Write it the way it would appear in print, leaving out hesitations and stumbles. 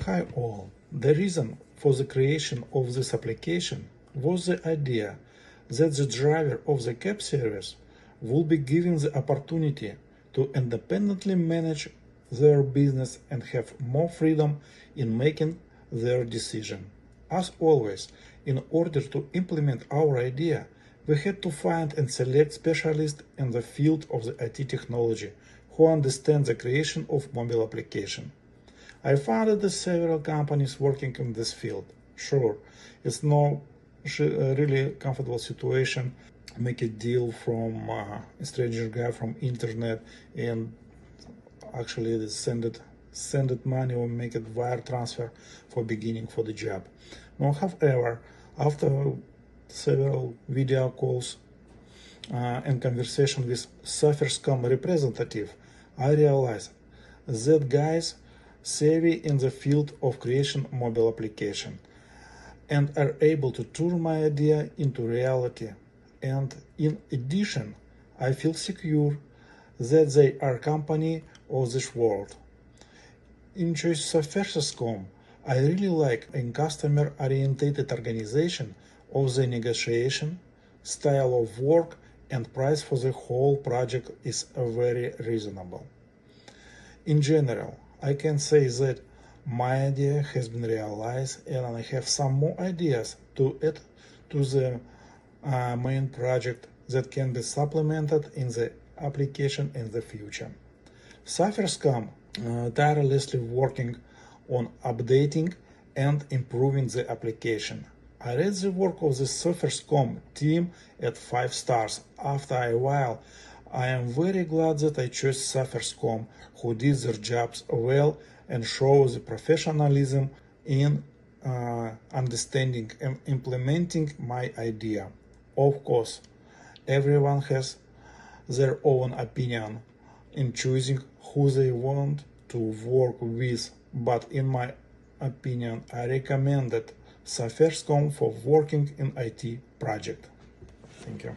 Hi all. The reason for the creation of this application was the idea that the driver of the cab service will be given the opportunity to independently manage their business and have more freedom in making their decision. As always, in order to implement our idea, we had to find and select specialists in the field of the IT technology who understand the creation of mobile application. I founded several companies working in this field. Sure, it's no really comfortable situation. Make a deal from a stranger guy from internet and actually send it money or make it wire transfer for beginning for the job. Now, however, after several video calls and conversation with Suffescom representative, I realized that guys savvy in the field of creation mobile application and are able to turn my idea into reality. And in addition, I feel secure that they are company of this world. In choice of Suffescom, I really like a customer-oriented organization of the negotiation, style of work, and price for the whole project is very reasonable. In general, I can say that my idea has been realized and I have some more ideas to add to the main project that can be supplemented in the application in the future. Suffescom tirelessly working on updating and improving the application. I rate the work of the Suffescom team at 5 stars. After a while, I am very glad that I chose Suffescom, who did their jobs well and show the professionalism in understanding and implementing my idea. Of course, everyone has their own opinion in choosing who they want to work with, but in my opinion, I recommended Suffescom for working in IT project. Thank you.